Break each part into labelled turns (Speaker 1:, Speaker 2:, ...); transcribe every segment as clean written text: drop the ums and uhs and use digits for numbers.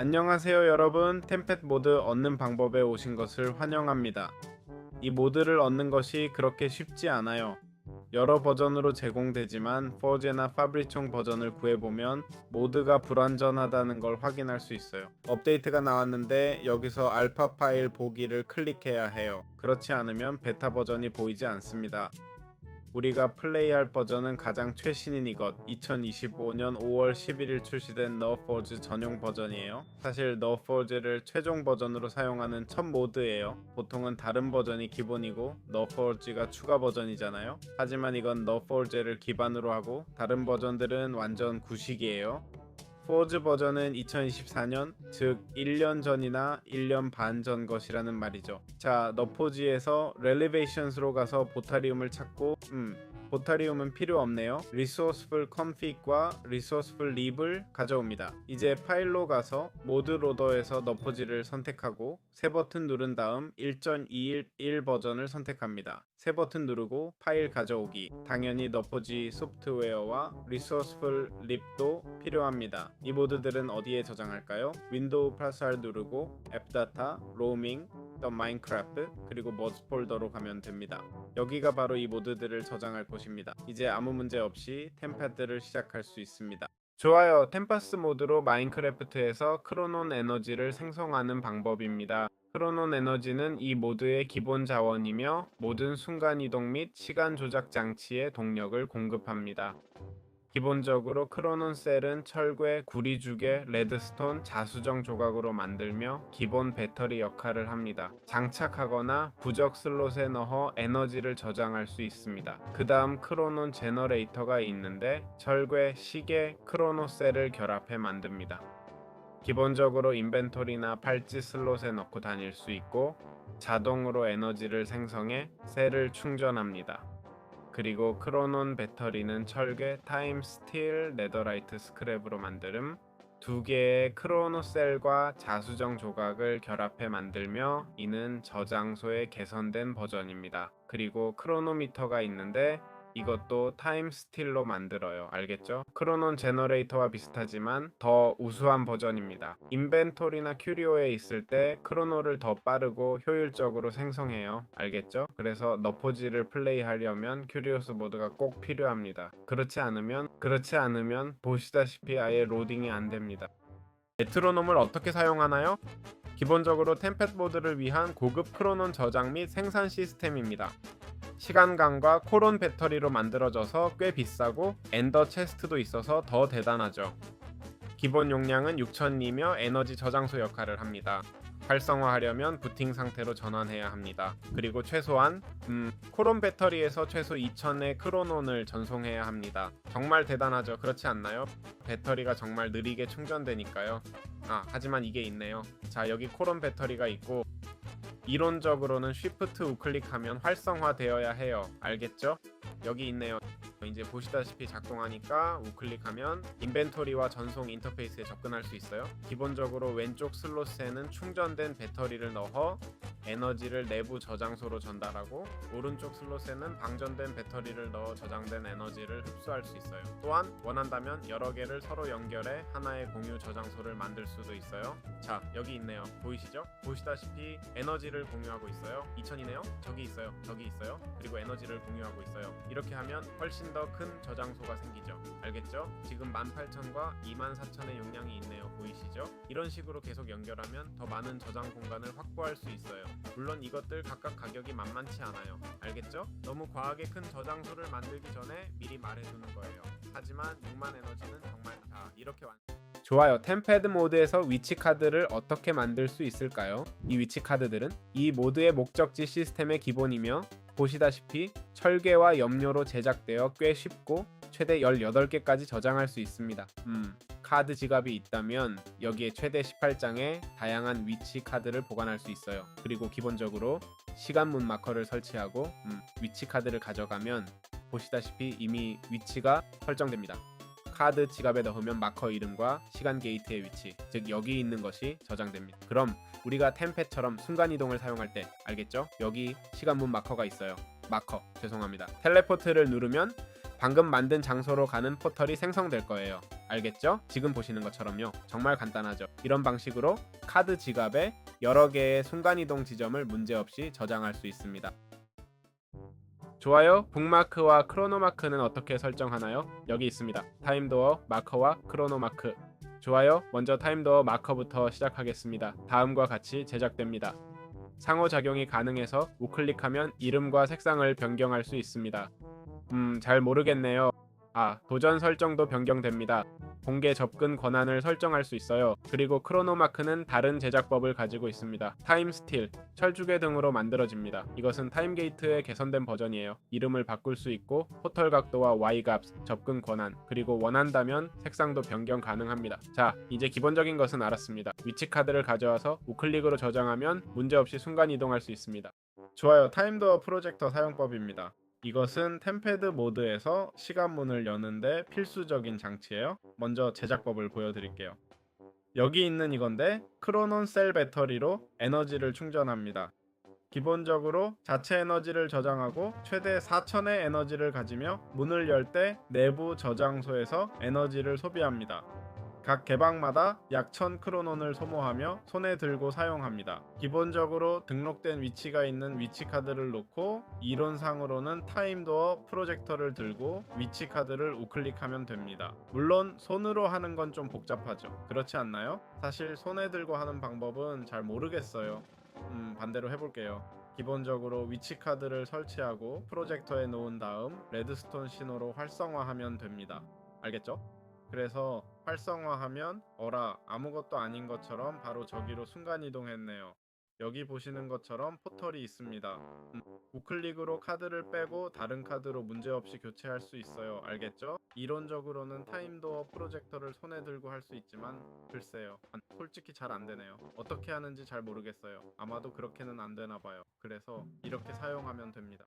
Speaker 1: 안녕하세요 여러분. 템펫 모드 얻는 방법에 오신 것을 환영합니다. 이 모드를 얻는 것이 그렇게 쉽지 않아요. 여러 버전으로 제공되지만 포제나 파브리총 버전을 구해보면 모드가 불완전하다는 걸 확인할 수 있어요. 업데이트가 나왔는데 여기서 알파 파일 보기를 클릭해야 해요. 그렇지 않으면 베타 버전이 보이지 않습니다. 우리가 플레이할 버전은 가장 최신인 이것 2025년 5월 11일 출시된 너포즈 전용 버전이에요. 사실 너포즈를 최종 버전으로 사용하는 첫 모드예요. 보통은 다른 버전이 기본이고 너포즈가 추가 버전이잖아요. 하지만 이건 너포즈를 기반으로 하고 다른 버전들은 완전 구식이에요. 포즈 버전은 2024년, 즉 1년 전이나 1년 반 전 것이라는 말이죠. 자, 너포지에서 렐리베이션스로 가서 보타리움을 찾고 보타리움은 필요 없네요. 리소스풀 컨피그와 리소스풀 립을 가져옵니다. 이제 파일로 가서 모드 로더에서 너포지를 선택하고 새 버튼 누른 다음 1.211 버전을 선택합니다. 새 버튼 누르고 파일 가져오기. 당연히 너포지 소프트웨어와 리소스풀 립도 필요합니다. 이 모드들은 어디에 저장할까요? 윈도우 플러스 R 누르고 앱다타, 로밍, 더 마인크래프트 그리고 머즈 폴더로 가면 됩니다. 여기가 바로 이 모드들을 저장할 곳입니다. 이제 아무 문제 없이 템패드를 시작할 수 있습니다. 좋아요. 템파스 모드로 마인크래프트에서 크로논 에너지를 생성하는 방법입니다. 크로논 에너지는 이 모드의 기본 자원이며 모든 순간이동 및 시간 조작 장치의 동력을 공급합니다. 기본적으로 크로논 셀은 철괴, 구리주개, 레드스톤, 자수정 조각으로 만들며 기본 배터리 역할을 합니다. 장착하거나 부적 슬롯에 넣어 에너지를 저장할 수 있습니다. 그 다음 크로논 제너레이터가 있는데 철괴, 시계, 크로노 셀을 결합해 만듭니다. 기본적으로 인벤토리나 팔찌 슬롯에 넣고 다닐 수 있고 자동으로 에너지를 생성해 셀을 충전합니다. 그리고 크로논 배터리는 철괴, 타임, 스틸, 네더라이트, 스크랩으로 만듦. 두 개의 크로노셀과 자수정 조각을 결합해 만들며 이는 저장소의 개선된 버전입니다. 그리고 크로노미터가 있는데 이것도 타임 스틸로 만들어요. 알겠죠? 크로논 제너레이터와 비슷하지만 더 우수한 버전입니다. 인벤토리나 큐리오에 있을 때 크로노를 더 빠르고 효율적으로 생성해요. 알겠죠? 그래서 너포지를 플레이하려면 큐리오스 모드가 꼭 필요합니다. 그렇지 않으면 보시다시피 아예 로딩이 안 됩니다. 메트로놈을 어떻게 사용하나요? 기본적으로 템펫 모드를 위한 고급 크로논 저장 및 생산 시스템입니다. 시간감과 코론 배터리로 만들어져서 꽤 비싸고 엔더 체스트도 있어서 더 대단하죠. 기본 용량은 6000이며 에너지 저장소 역할을 합니다. 활성화하려면 부팅 상태로 전환해야 합니다. 그리고 최소한 코론 배터리에서 최소 2000의 크로논을 전송해야 합니다. 정말 대단하죠. 그렇지 않나요? 배터리가 정말 느리게 충전되니까요. 하지만 이게 있네요. 자, 여기 코론 배터리가 있고 이론적으로는 쉬프트 우클릭하면 활성화되어야 해요. 알겠죠? 여기 있네요. 이제 보시다시피 작동하니까 우클릭하면 인벤토리와 전송 인터페이스에 접근할 수 있어요. 기본적으로 왼쪽 슬롯에는 충전된 배터리를 넣어 에너지를 내부 저장소로 전달하고 오른쪽 슬롯에는 방전된 배터리를 넣어 저장된 에너지를 흡수할 수 있어요. 또한 원한다면 여러 개를 서로 연결해 하나의 공유 저장소를 만들 수도 있어요. 자, 여기 있네요. 보이시죠? 보시다시피 에너지를 공유하고 있어요. 2000이네요. 저기 있어요. 저기 있어요. 그리고 에너지를 공유하고 있어요. 이렇게 하면 훨씬 더 큰 저장소가 생기죠. 알겠죠? 지금 18000과 24000의 용량이 있네요. 보이시죠? 이런 식으로 계속 연결하면 더 많은 저장 공간을 확보할 수 있어요. 물론 이것들 각각 가격이 만만치 않아요. 알겠죠? 너무 과하게 큰 저장소를 만들기 전에 미리 말해두는 거예요. 하지만 6만 에너지는 정말 이렇게 좋아요. 템패드 모드에서 위치 카드를 어떻게 만들 수 있을까요? 이 위치 카드들은 이 모드의 목적지 시스템의 기본이며 보시다시피 철괴와 염료로 제작되어 꽤 쉽고 최대 18개까지 저장할 수 있습니다. 카드 지갑이 있다면 여기에 최대 18장의 다양한 위치 카드를 보관할 수 있어요. 그리고 기본적으로 시간문 마커를 설치하고 위치 카드를 가져가면 보시다시피 이미 위치가 설정됩니다. 카드 지갑에 넣으면 마커 이름과 시간 게이트의 위치, 즉 여기 있는 것이 저장됩니다. 그럼 우리가 템펫처럼 순간이동을 사용할 때 알겠죠? 여기 시간문 마커가 있어요. 죄송합니다. 텔레포트를 누르면 방금 만든 장소로 가는 포털이 생성될 거예요. 알겠죠? 지금 보시는 것처럼요. 정말 간단하죠. 이런 방식으로 카드 지갑에 여러 개의 순간이동 지점을 문제없이 저장할 수 있습니다. 좋아요, 북마크와 크로노마크는 어떻게 설정하나요? 여기 있습니다. 타임도어 마커와 크로노마크. 좋아요, 먼저 타임도어 마커부터 시작하겠습니다. 다음과 같이 제작됩니다. 상호작용이 가능해서 우클릭하면 이름과 색상을 변경할 수 있습니다. 잘 모르겠네요. 도전 설정도 변경됩니다. 공개 접근 권한을 설정할 수 있어요. 그리고 크로노마크는 다른 제작법을 가지고 있습니다. 타임스틸, 철주개 등으로 만들어집니다. 이것은 타임게이트의 개선된 버전이에요. 이름을 바꿀 수 있고 포털 각도와 Y값, 접근 권한, 그리고 원한다면 색상도 변경 가능합니다. 자, 이제 기본적인 것은 알았습니다. 위치 카드를 가져와서 우클릭으로 저장하면 문제없이 순간 이동할 수 있습니다. 좋아요, 타임도어 프로젝터 사용법입니다. 이것은 템패드 모드에서 시간문을 여는데 필수적인 장치예요. 먼저 제작법을 보여드릴게요. 여기 있는 이건데 크로논 셀 배터리로 에너지를 충전합니다. 기본적으로 자체 에너지를 저장하고 최대 4000의 에너지를 가지며 문을 열 때 내부 저장소에서 에너지를 소비합니다. 각 개방마다 약 1000 크로논을 소모하며 손에 들고 사용합니다. 기본적으로 등록된 위치가 있는 위치 카드를 놓고 이론상으로는 타임도어 프로젝터를 들고 위치 카드를 우클릭하면 됩니다. 물론 손으로 하는 건 좀 복잡하죠. 그렇지 않나요? 사실 손에 들고 하는 방법은 잘 모르겠어요. 반대로 해볼게요. 기본적으로 위치 카드를 설치하고 프로젝터에 놓은 다음 레드스톤 신호로 활성화하면 됩니다. 알겠죠? 그래서 활성화하면 어라, 아무것도 아닌 것처럼 바로 저기로 순간이동했네요. 여기 보시는 것처럼 포털이 있습니다. 우클릭으로 카드를 빼고 다른 카드로 문제없이 교체할 수 있어요. 알겠죠? 이론적으로는 타임도어 프로젝터를 손에 들고 할 수 있지만 글쎄요, 솔직히 잘 안되네요. 어떻게 하는지 잘 모르겠어요. 아마도 그렇게는 안되나 봐요. 그래서 이렇게 사용하면 됩니다.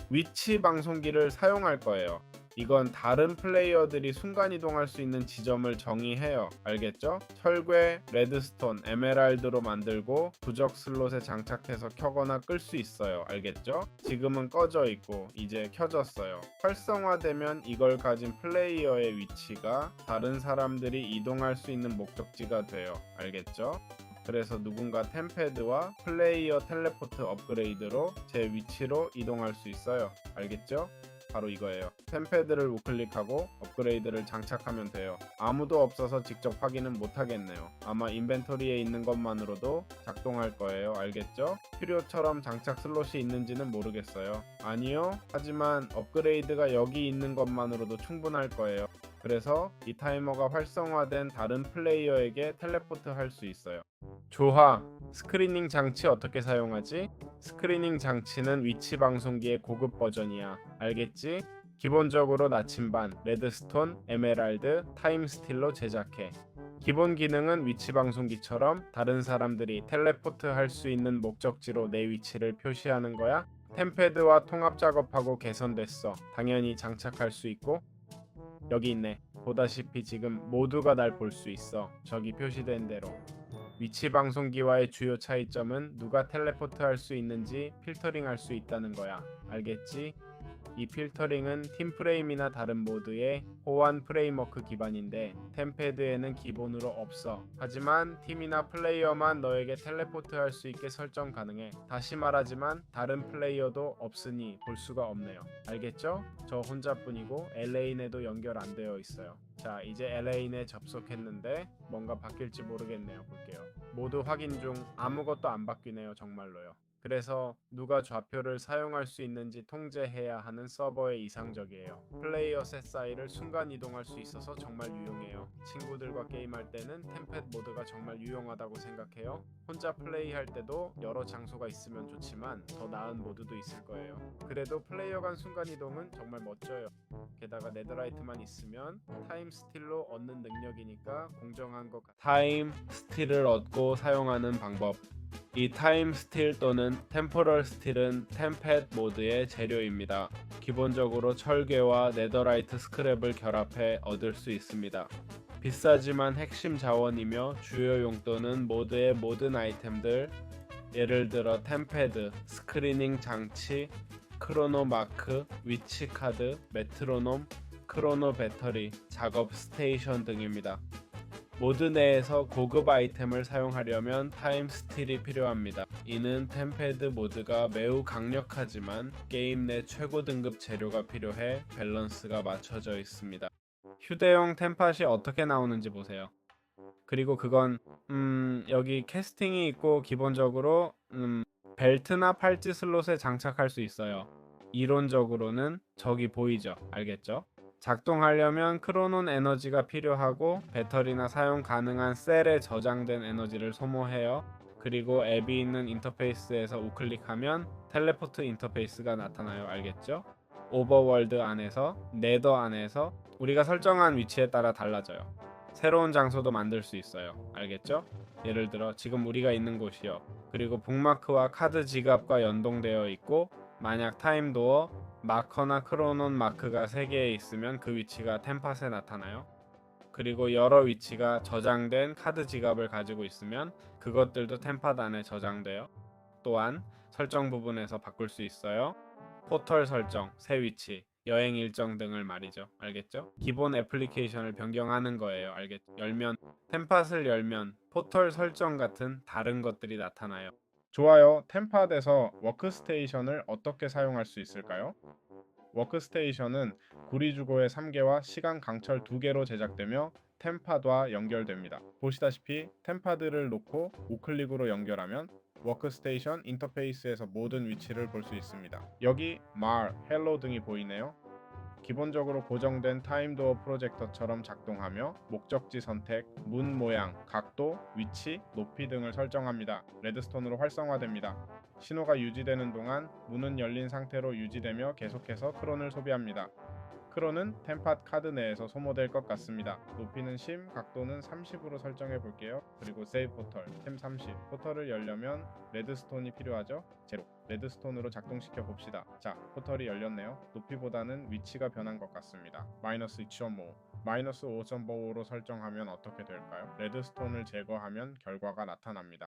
Speaker 1: 위치 방송기를 사용할 거예요. 이건 다른 플레이어들이 순간이동할 수 있는 지점을 정의해요. 알겠죠? 철괴, 레드스톤, 에메랄드로 만들고 부적 슬롯에 장착해서 켜거나 끌 수 있어요. 알겠죠? 지금은 꺼져 있고 이제 켜졌어요. 활성화되면 이걸 가진 플레이어의 위치가 다른 사람들이 이동할 수 있는 목적지가 돼요. 알겠죠? 그래서 누군가 템패드와 플레이어 텔레포트 업그레이드로 제 위치로 이동할 수 있어요. 알겠죠? 바로 이거예요. 템패드를 우클릭하고 업그레이드를 장착하면 돼요. 아무도 없어서 직접 확인은 못하겠네요. 아마 인벤토리에 있는 것만으로도 작동할 거예요. 알겠죠? 필요처럼 장착 슬롯이 있는지는 모르겠어요. 아니요. 하지만 업그레이드가 여기 있는 것만으로도 충분할 거예요. 그래서 이 타이머가 활성화된 다른 플레이어에게 텔레포트 할 수 있어요. 조화, 스크리닝 장치 어떻게 사용하지? 스크리닝 장치는 위치 방송기의 고급 버전이야. 알겠지? 기본적으로 나침반, 레드스톤, 에메랄드, 타임스틸로 제작해. 기본 기능은 위치 방송기처럼 다른 사람들이 텔레포트 할 수 있는 목적지로 내 위치를 표시하는 거야. 템패드와 통합 작업하고 개선됐어. 당연히 장착할 수 있고 여기 있네. 보다시피 지금 모두가 날 볼 수 있어. 저기 표시된 대로. 위치 방송기와의 주요 차이점은 누가 텔레포트 할 수 있는지 필터링 할 수 있다는 거야. 알겠지? 이 필터링은 팀프레임이나 다른 모드의 호환 프레임워크 기반인데 템패드에는 기본으로 없어. 하지만 팀이나 플레이어만 너에게 텔레포트 할 수 있게 설정 가능해. 다시 말하지만 다른 플레이어도 없으니 볼 수가 없네요. 알겠죠? 저 혼자뿐이고 LAN에도 연결 안 되어 있어요. 자, 이제 LAN에 접속했는데 뭔가 바뀔지 모르겠네요. 볼게요. 모두 확인 중. 아무것도 안 바뀌네요. 정말로요. 그래서 누가 좌표를 사용할 수 있는지 통제해야 하는 서버에 이상적이에요. 플레이어 셋 사이를 순간 이동할 수 있어서 정말 유용해요. 친구들과 게임할 때는 템펫 모드가 정말 유용하다고 생각해요. 혼자 플레이할 때도 여러 장소가 있으면 좋지만 더 나은 모드도 있을 거예요. 그래도 플레이어 간 순간 이동은 정말 멋져요. 게다가 네더라이트만 있으면 타임 스틸로 얻는 능력이니까 공정한 것 같아요. 타임 스틸을 얻고 사용하는 방법. 이 타임 스틸 또는 템포럴 스틸은 템펫 모드의 재료입니다. 기본적으로 철괴와 네더라이트 스크랩을 결합해 얻을 수 있습니다. 비싸지만 핵심 자원이며 주요 용도는 모드의 모든 아이템들, 예를 들어 템패드, 스크리닝 장치, 크로노 마크, 위치 카드, 메트로놈, 크로노 배터리, 작업 스테이션 등입니다. 모드 내에서 고급 아이템을 사용하려면 타임 스틸이 필요합니다. 이는 템패드 모드가 매우 강력하지만 게임 내 최고 등급 재료가 필요해 밸런스가 맞춰져 있습니다. 휴대용 템팟이 어떻게 나오는지 보세요. 그리고 그건 여기 캐스팅이 있고 기본적으로 벨트나 팔찌 슬롯에 장착할 수 있어요. 이론적으로는 저기 보이죠? 알겠죠? 작동하려면 크로논 에너지가 필요하고 배터리나 사용 가능한 셀에 저장된 에너지를 소모해요. 그리고 앱이 있는 인터페이스에서 우클릭하면 텔레포트 인터페이스가 나타나요. 알겠죠? 오버월드 안에서, 네더 안에서 우리가 설정한 위치에 따라 달라져요. 새로운 장소도 만들 수 있어요. 알겠죠? 예를 들어 지금 우리가 있는 곳이요. 그리고 북마크와 카드 지갑과 연동되어 있고 만약 타임도어, 마커나 크로논 마크가 3개에 있으면 그 위치가 템팟에 나타나요. 그리고 여러 위치가 저장된 카드 지갑을 가지고 있으면 그것들도 템팟 안에 저장돼요. 또한 설정 부분에서 바꿀 수 있어요. 포털 설정, 새 위치, 여행 일정 등을 말이죠. 알겠죠? 기본 애플리케이션을 변경하는 거예요. 알겠죠? 템팟을 열면 포털 설정 같은 다른 것들이 나타나요. 좋아요. 템팟에서 워크스테이션을 어떻게 사용할 수 있을까요? 워크스테이션은 구리주고의 3개와 시간 강철 2개로 제작되며 템팟과 연결됩니다. 보시다시피 템팟을 놓고 우클릭으로 연결하면 워크스테이션 인터페이스에서 모든 위치를 볼 수 있습니다. 여기 말, 헬로 등이 보이네요. 기본적으로 고정된 타임도어 프로젝터처럼 작동하며 목적지 선택, 문 모양, 각도, 위치, 높이 등을 설정합니다. 레드스톤으로 활성화됩니다. 신호가 유지되는 동안 문은 열린 상태로 유지되며 계속해서 크론을 소비합니다. 크론은 템팟 카드 내에서 소모될 것 같습니다. 높이는 10, 각도는 30으로 설정해 볼게요. 그리고 세이브 포털, 템 30. 포털을 열려면 레드스톤이 필요하죠? 제로. 레드스톤으로 작동시켜 봅시다. 자, 포털이 열렸네요. 높이보다는 위치가 변한 것 같습니다. 마이너스 2.5, 마이너스 5.5로 설정하면 어떻게 될까요? 레드스톤을 제거하면 결과가 나타납니다.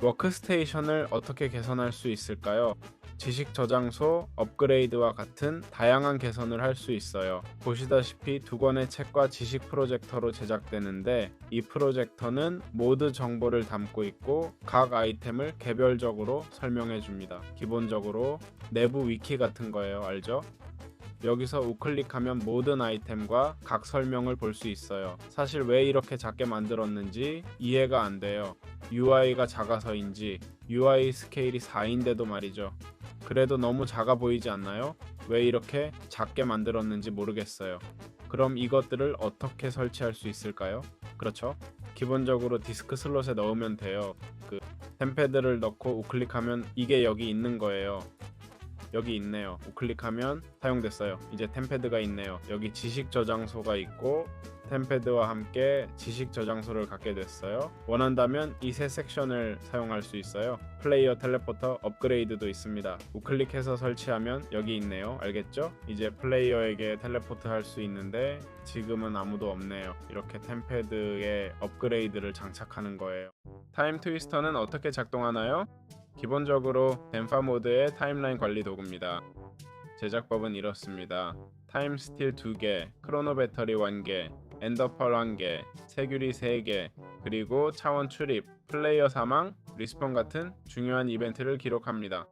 Speaker 1: 워크스테이션을 어떻게 개선할 수 있을까요? 지식 저장소, 업그레이드와 같은 다양한 개선을 할 수 있어요. 보시다시피 두 권의 책과 지식 프로젝터로 제작되는데 이 프로젝터는 모드 정보를 담고 있고 각 아이템을 개별적으로 설명해 줍니다. 기본적으로 내부 위키 같은 거예요. 알죠? 여기서 우클릭하면 모든 아이템과 각 설명을 볼 수 있어요. 사실 왜 이렇게 작게 만들었는지 이해가 안 돼요. UI가 작아서인지 UI 스케일이 4인데도 말이죠. 그래도 너무 작아 보이지 않나요? 왜 이렇게 작게 만들었는지 모르겠어요. 그럼 이것들을 어떻게 설치할 수 있을까요? 그렇죠? 기본적으로 디스크 슬롯에 넣으면 돼요. 템패드를 넣고 우클릭하면 이게 여기 있는 거예요. 여기 있네요. 우클릭하면 사용됐어요. 이제 템패드가 있네요. 여기 지식 저장소가 있고 템패드와 함께 지식 저장소를 갖게 됐어요. 원한다면 이 세 섹션을 사용할 수 있어요. 플레이어 텔레포터 업그레이드도 있습니다. 우클릭해서 설치하면 여기 있네요. 알겠죠? 이제 플레이어에게 텔레포트 할 수 있는데 지금은 아무도 없네요. 이렇게 템패드에 업그레이드를 장착하는 거예요. 타임 트위스터는 어떻게 작동하나요? 기본적으로 덴파 모드의 타임라인 관리 도구입니다. 제작법은 이렇습니다. 타임 스틸 2개, 크로노 배터리 1개, 엔더펄 1개, 세규리 3개, 그리고 차원 출입, 플레이어 사망, 리스폰 같은 중요한 이벤트를 기록합니다.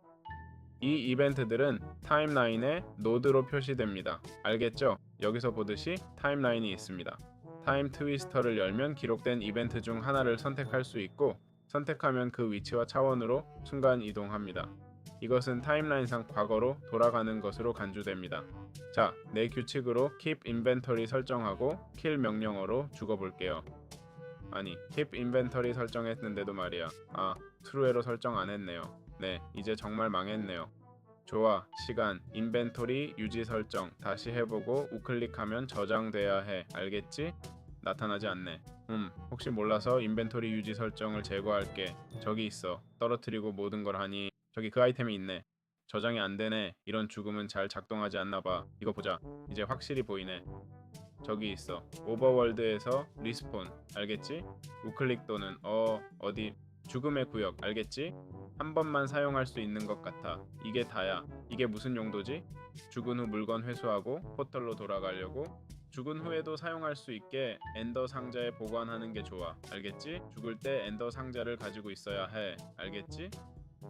Speaker 1: 이 이벤트들은 타임라인에 노드로 표시됩니다. 알겠죠? 여기서 보듯이 타임라인이 있습니다. 타임 트위스터를 열면 기록된 이벤트 중 하나를 선택할 수 있고 선택하면 그 위치와 차원으로 순간 이동합니다. 이것은 타임라인상 과거로 돌아가는 것으로 간주됩니다. 자, 내 규칙으로 keep inventory 설정하고 kill 명령어로 죽어볼게요. 아니, keep inventory 설정했는데도 말이야. true로 설정 안 했네요. 네, 이제 정말 망했네요. 좋아, 시간, 인벤토리 유지 설정 다시 해보고 우클릭하면 저장돼야 해. 알겠지? 나타나지 않네. 혹시 몰라서 인벤토리 유지 설정을 제거할게. 저기 있어. 떨어뜨리고 모든 걸 하니 저기 그 아이템이 있네. 저장이 안 되네. 이런 죽음은 잘 작동하지 않나 봐. 이거 보자. 이제 확실히 보이네. 저기 있어. 오버월드에서 리스폰. 알겠지? 우클릭 또는 어디 죽음의 구역 알겠지? 한 번만 사용할 수 있는 것 같아. 이게 다야. 이게 무슨 용도지? 죽은 후 물건 회수하고 포털로 돌아가려고? 죽은 후에도 사용할 수 있게 엔더 상자에 보관하는 게 좋아. 알겠지? 죽을 때 엔더 상자를 가지고 있어야 해. 알겠지?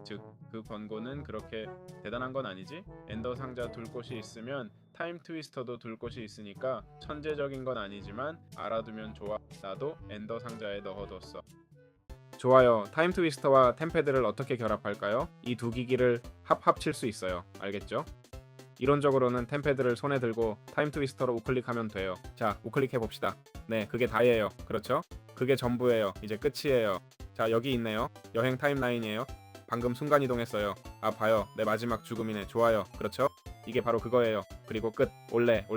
Speaker 1: 즉, 그 권고는 그렇게 대단한 건 아니지? 엔더 상자 둘 곳이 있으면 타임 트위스터도 둘 곳이 있으니까 천재적인 건 아니지만 알아두면 좋아. 나도 엔더 상자에 넣어뒀어. 좋아요. 타임 트위스터와 템패드를 어떻게 결합할까요? 이 두 기기를 합칠 수 있어요. 알겠죠? 이론적으로는 템패드를 손에 들고 타임 트위스터로 우클릭하면 돼요. 자, 우클릭해 봅시다. 네, 그게 다예요. 그렇죠? 그게 전부예요. 이제 끝이에요. 자, 여기 있네요. 여행 타임라인이에요. 방금 순간 이동했어요. 아, 봐요. 내 마지막 죽음이네. 좋아요. 그렇죠? 이게 바로 그거예요. 그리고 끝. 올레.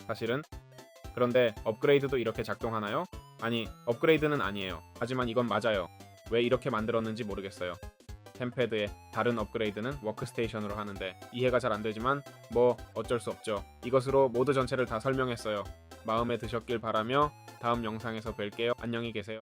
Speaker 1: 사실은 그런데 업그레이드도 이렇게 작동하나요? 아니, 업그레이드는 아니에요. 하지만 이건 맞아요. 왜 이렇게 만들었는지 모르겠어요. 템패드의 다른 업그레이드는 워크스테이션으로 하는데 이해가 잘 안되지만 뭐 어쩔 수 없죠. 이것으로 모드 전체를 다 설명했어요. 마음에 드셨길 바라며 다음 영상에서 뵐게요. 안녕히 계세요.